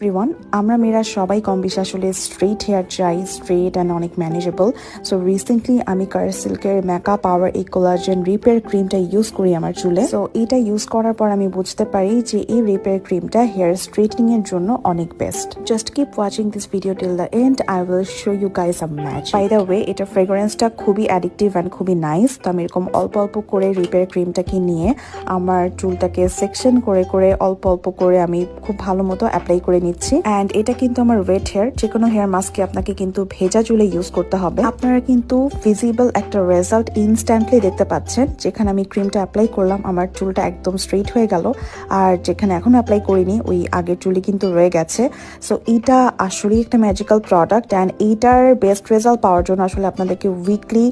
Everyone, আমরা মেয়েরা সবাই কম বেশি আসলে স্ট্রেট হেয়ার চাই, স্ট্রেট অ্যান্ড অনেক ম্যানেজেবল। সো রিসেন্টলি আমি কারসিল্কের মেকা পাওয়ার এই কোলাজেন রিপেয়ার ক্রিমটা ইউজ করি আমার চুলে। সো এটা ইউজ করার পর আমি বুঝতে পারি যে এই রিপেয়ার ক্রিমটা হেয়ার স্ট্রেটনিং এর জন্য অনেক best. Just keep watching this video till the end, I will show you guys a match. By the way, এটা ফ্রেগ্রেন্সটা খুবই অ্যাডিকটিভ অ্যান্ড খুবই নাইস। তো আমি এরকম অল্প অল্প করে রিপেয়ার ক্রিমটাকে নিয়ে আমার চুলটাকে সেকশন করে করে অল্প অল্প করে আমি খুব ভালো মতো অ্যাপ্লাই করে নিচ্ছি। অ্যান্ড এটা কিন্তু আমার ওয়েট হেয়ার, যে কোনো হেয়ার মাস্কে আপনাকে কিন্তু ভেজা চুলে ইউজ করতে হবে। আপনারা কিন্তু ভিজিবল একটা রেজাল্ট ইনস্ট্যান্টলি দেখতে পাচ্ছেন। যেখানে আমি ক্রিমটা অ্যাপ্লাই করলাম আমার চুলটা একদম স্ট্রেট হয়ে গেল, আর যেখানে এখনো অ্যাপ্লাই করিনি ওই আগের চুলি কিন্তু রয়ে গেছে। সো এটা আসলেই একটা ম্যাজিক্যাল প্রোডাক্ট, অ্যান্ড এইটার বেস্ট রেজাল্ট পাওয়ার জন্য আসলে আপনাদেরকে উইকলি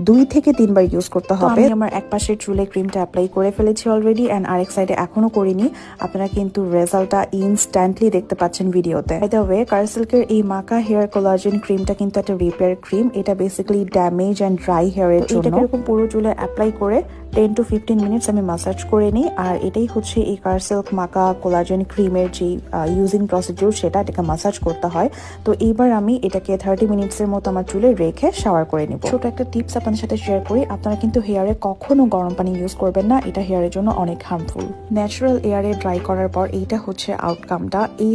2 থেকে 3 বার ইউজ করতে হবে। আমি আমার এক পাশের চুলে ক্রিমটা অ্যাপ্লাই করে ফেলেছি অলরেডি, অ্যান্ড আরেক সাইডে এখনো করিনি। আপনারা কিন্তু রেজাল্টটা ইনস্ট্যান্টলি দেখতে পাচ্ছেন ভিডিওতে। বাই দ্য ওয়ে, কারসিল্কের এই মাকা হেয়ার কোলাজেন ক্রিমটা কিন্তু একটা রিপেয়ার ক্রিম। এটা বেসিক্যালি ড্যামেজ অ্যান্ড ড্রাই হেয়ারের জন্য। এটাকে এরকম পুরো চুলে অ্যাপ্লাই করে 10 to 15 মিনিটস আমি মাসাজ করে নিই। আর এটাই হচ্ছে এই কারসিল্ক মাকা কোলাজেন ক্রিমের যে ইউজিং প্রসিডিউর, সেটা এটাকে মাসাজ করতে হয়। তো এইবার আমি এটাকে 30 মিনিটসের মতো আমার চুলে রেখে শাওয়ার করে নিব। ছোট একটা টিপস আপনাদের সাথে শেয়ার করি, আপনারা কিন্তু হেয়ারে কখনো গরম পানি ইউজ করবেন না, এটা হেয়ারের জন্য অনেক হার্মফুল। ন্যাচারাল এয়ারে ড্রাই করার পর এইটা হচ্ছে আউটকামটা। এই